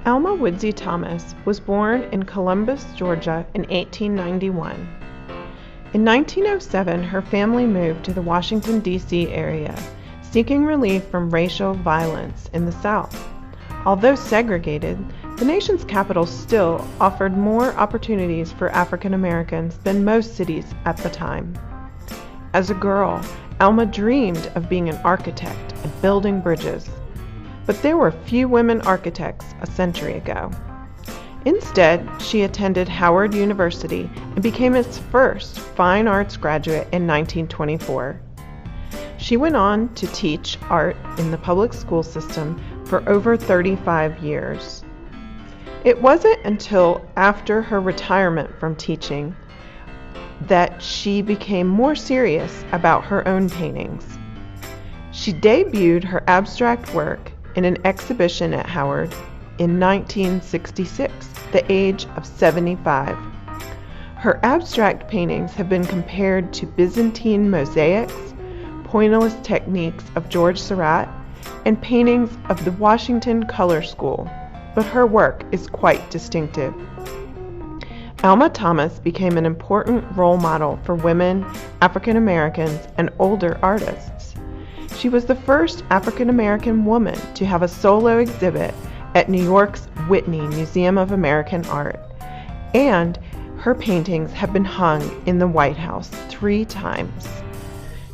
Alma Woodsey Thomas was born in Columbus, Georgia in 1891. In 1907, her family moved to the Washington, D.C. area, seeking relief from racial violence in the South. Although segregated, the nation's capital still offered more opportunities for African Americans than most cities at the time. As a girl, Alma dreamed of being an architect and building bridges. But there were few women architects a century ago. Instead, she attended Howard University and became its first fine arts graduate in 1924. She went on to teach art in the public school system for over 35 years. It wasn't until after her retirement from teaching that she became more serious about her own paintings. She debuted her abstract work in an exhibition at Howard in 1966, the age of 75. Her abstract paintings have been compared to Byzantine mosaics, pointillist techniques of George Seurat, and paintings of the Washington Color School, but her work is quite distinctive. Alma Thomas became an important role model for women, African Americans, and older artists. She was the first African American woman to have a solo exhibit at New York's Whitney Museum of American Art, and her paintings have been hung in the White House 3 times.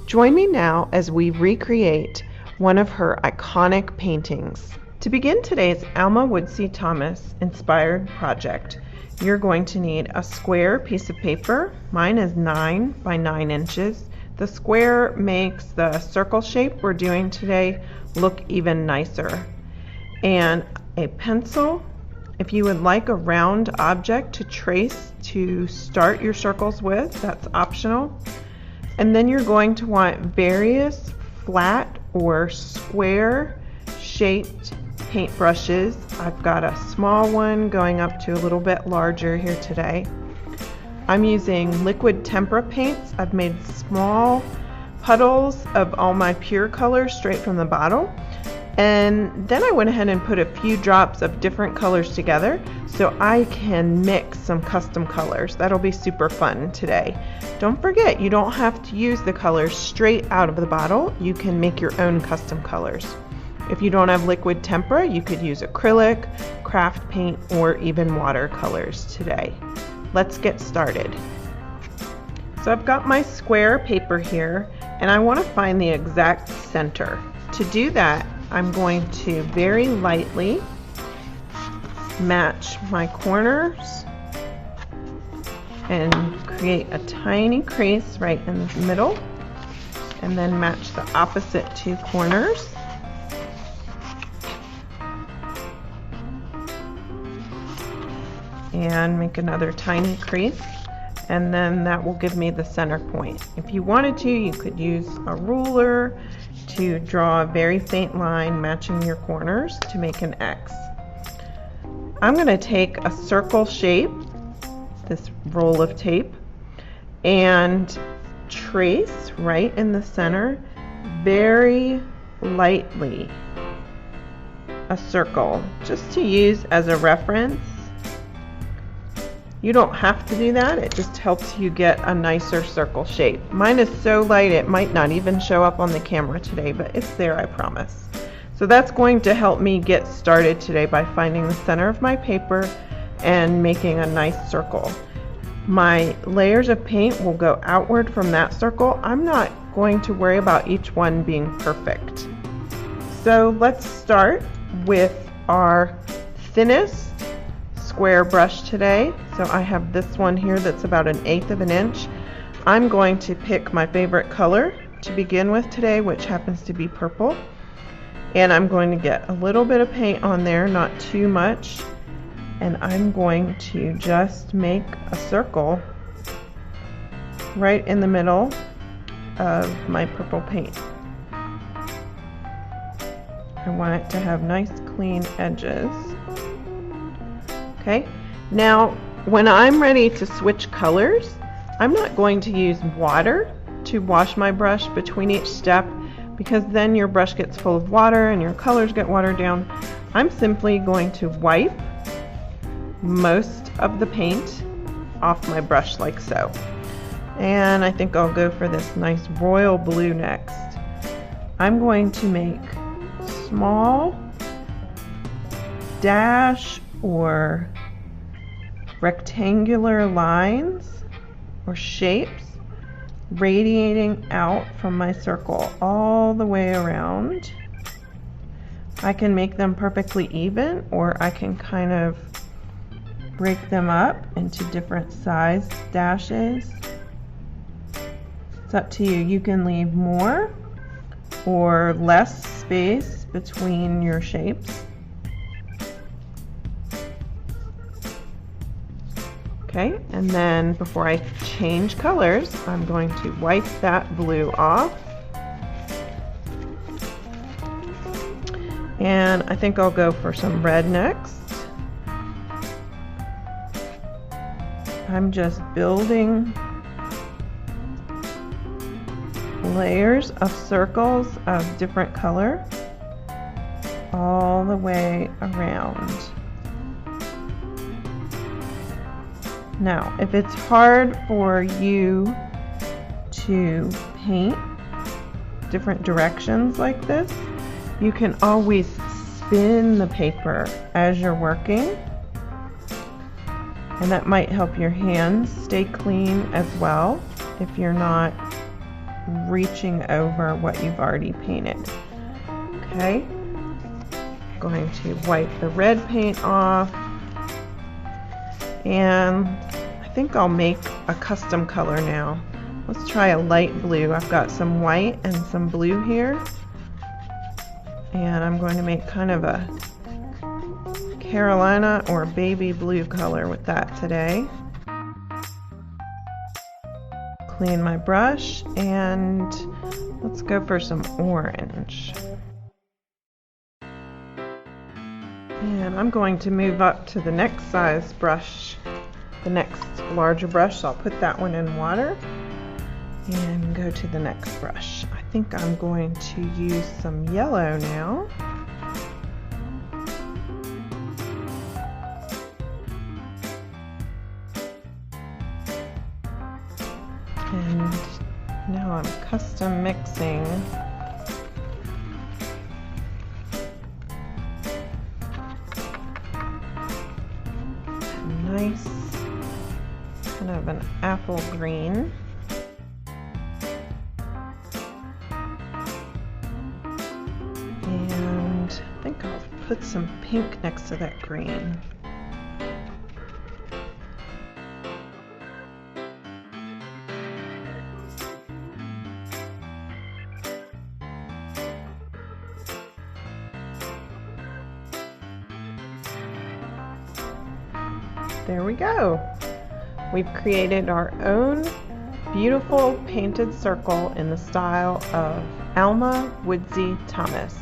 Join me now as we recreate one of her iconic paintings. To begin today's Alma Woodsey Thomas inspired project, you're going to need a square piece of paper. Mine is 9 by 9 inches. The square makes the circle shape we're doing today look even nicer. And a pencil. If you would like a round object to trace to start your circles with, that's optional. And then you're going to want various flat or square shaped paint brushes. I've got a small one going up to a little bit larger here today. I'm using liquid tempera paints. I've made small puddles of all my pure colors straight from the bottle. And then I went ahead and put a few drops of different colors together so I can mix some custom colors. That'll be super fun today. Don't forget, you don't have to use the colors straight out of the bottle. You can make your own custom colors. If you don't have liquid tempera, you could use acrylic, craft paint, or even watercolors today. Let's get started. So I've got my square paper here, and I want to find the exact center. To do that, I'm going to very lightly match my corners and create a tiny crease right in the middle, and then match the opposite 2 corners. And make another tiny crease, and then that will give me the center point. If you wanted to, you could use a ruler to draw a very faint line matching your corners to make an X. I'm going to take a circle shape, this roll of tape, and trace right in the center very lightly a circle, just to use as a reference. You don't have to do that, it just helps you get a nicer circle shape. Mine is so light it might not even show up on the camera today, but it's there, I promise. So that's going to help me get started today by finding the center of my paper and making a nice circle. My layers of paint will go outward from that circle. I'm not going to worry about each one being perfect. So let's start with our thinnest square brush today. So I have this one here that's about 1/8 of an inch. I'm going to pick my favorite color to begin with today, which happens to be purple. And I'm going to get a little bit of paint on there, not too much. And I'm going to just make a circle right in the middle of my purple paint. I want it to have nice clean edges. Okay, now when I'm ready to switch colors, I'm not going to use water to wash my brush between each step, because then your brush gets full of water and your colors get watered down, I'm simply going to wipe most of the paint off my brush like so. And I think I'll go for this nice royal blue next. I'm going to make small dash or rectangular lines or shapes radiating out from my circle all the way around. I can make them perfectly even, or I can kind of break them up into different size dashes. It's up to you. You can leave more or less space between your shapes. Okay, and then before I change colors, I'm going to wipe that blue off. And I think I'll go for some red next. I'm just building layers of circles of different color all the way around. Now, if it's hard for you to paint different directions like this, you can always spin the paper as you're working, and that might help your hands stay clean as well if you're not reaching over what you've already painted. Okay, going to wipe the red paint off, and I think I'll make a custom color now. Let's try a light blue. I've got some white and some blue here, and I'm going to make kind of a Carolina or baby blue color with that today. Clean my brush, and let's go for some orange. And I'm going to move up to the next size brush, the next larger brush. So I'll put that one in water and go to the next brush. I think I'm going to use some yellow now. And now I'm custom mixing nice kind of an apple green. And I think I'll put some pink next to that green. There we go. We've created our own beautiful painted circle in the style of Alma Woodsey Thomas.